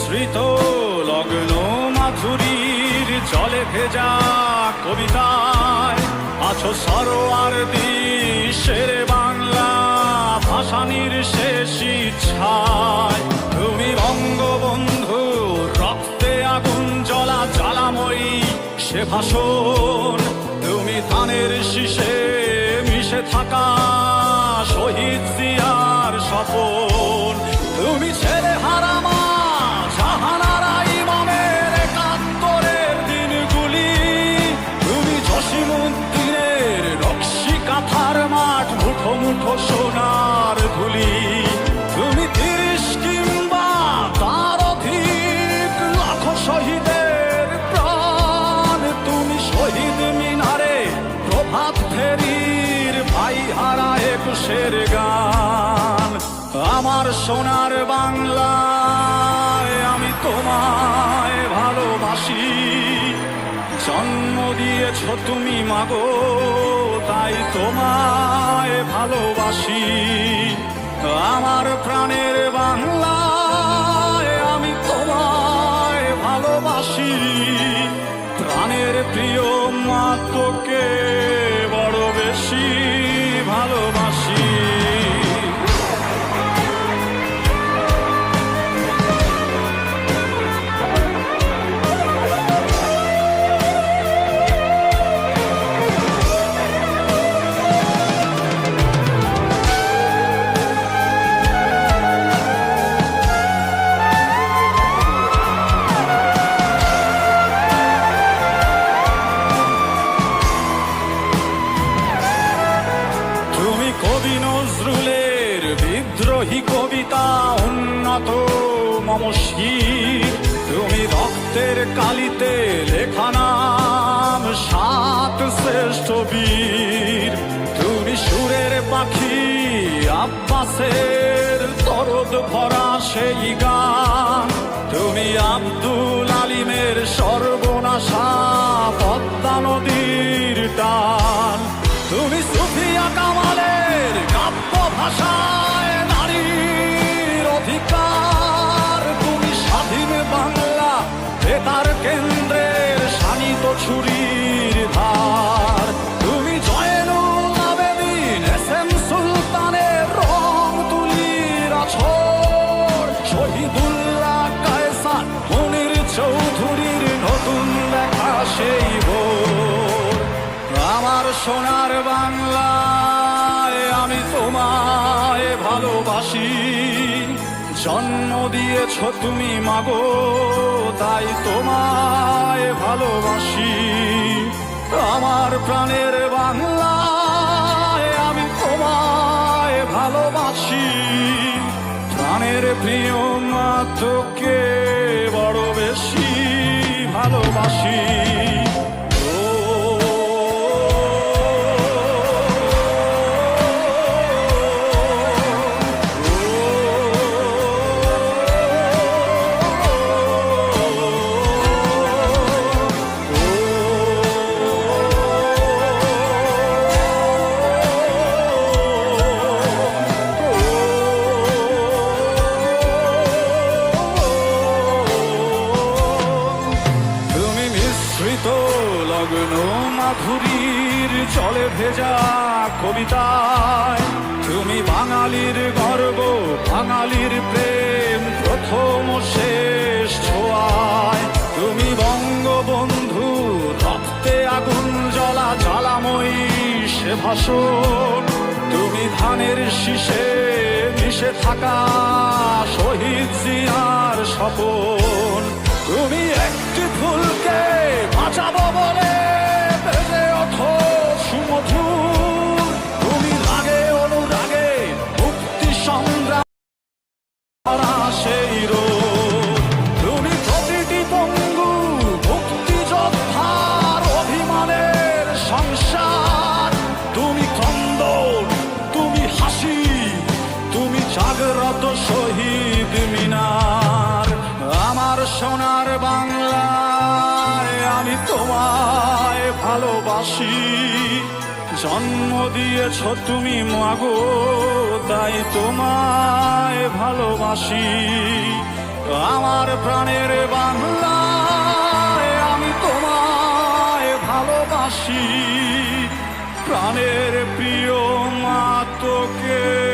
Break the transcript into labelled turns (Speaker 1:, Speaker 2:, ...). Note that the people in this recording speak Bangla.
Speaker 1: মিশ্রিত লগ্ন মাধুরীর জলে ভেজা কবিতায় আছো সরোয়ার দেশের বাংলা ভাসানির শেষ ইচ্ছায়। তুমি বঙ্গবন্ধু রক্তে আগুন জ্বলা জ্বালাময়ী সে ভাষণ, তুমি ধানের শীষে মিশে থাকা শহীদ জিয়ার স্বপন। তুমি ছেলে হারা মা জাহানারা ইমামের একাত্তরের দিনগুলি, তুমি জসিমউদ্দিনের নকশি কাঁথার মাঠ মুঠো মুঠো সোনার ধুলি। তুমি ৩০ কিংবা তার অধিক লাখো শহীদের প্রাণ, তুমি শহীদ মিনারে প্রভাত ফেরির ভাই হারা একুশের গান। আমার সোনার বাংলায় আমি তোমায় ভালোবাসি, জন্ম দিয়েছ তুমি মাগো তাই তোমায় ভালোবাসি। আমার প্রাণের বাংলায় আমি তোমায় ভালোবাসি, প্রাণের প্রিয় মা তোকে বড় বেশি ভালোবাসি। কবি নজরুলের বিদ্রোহী কবিতা উন্নত মম শির, তুমি রক্তের কালিতে লেখা নাম ৭ শ্রেষ্ঠ বীর। তুমি সুরের পাখি আব্বাসের দরদ ভরা সেই গান, তুমি আব্দুল আলিমের সর্বনাশা পদ্মা নদীর টান। তুমি সুফিয়া কামালের কাব্য ভাষায় নারীর অধিকার, তুমি স্বাধীন বাংলা বেতার কেন্দ্রের শানিত ছুরির ধার। তুমি জয়নুল আবেদিন এস.এম. সুলতানের রং তুলির আছর, শহীদুল্লাহ কায়সার মনির চৌধুরীর নতুন লেখা সেই ভোর। আমার সোনার বাংলায় আমি তোমায় ভালোবাসি, জন্ম দিয়েছ তুমি মাগো তাই তোমায় ভালোবাসি। আমার প্রাণের বাংলায় আমি তোমায় ভালোবাসি, প্রাণের প্রিয় মা তোকে বড় বেশি ভালোবাসি। লগ্ন মাধুরীর জলে ভেজা কবিতায়, তুমি বাঙালির গর্ব বাঙালির প্রেম প্রথম শেষ ছোঁয়ায়। তুমি বঙ্গবন্ধু রক্তে আগুন জ্বলা জ্বালাময়ী সে ভাষণ, তুমি ধানের শীষে মিশে থাকা শহীদ জিয়ার স্বপন। তুমি একটি ফুলকে বাঁচাবো বলে বেজে ওঠো সুমধুর, তুমি রাগে অনুরাগে মুক্তি সংগ্রাম সেই রোদ। তুমি প্রতিটি পঙ্গু মুক্তিযোদ্ধার অভিমানের সংসার, তুমি ক্রন্দন তুমি হাসি তুমি জাগ্রত শহীদ মিনার। আমার সোনার বাংলায় আমি তোমায় ভালোবাসি, জন্ম দিয়েছ তুমি মাগো তাই তোমায় ভালোবাসি। আমার প্রাণের বাংলা, আমি তোমায় ভালোবাসি, প্রাণের প্রিয় মা তোকে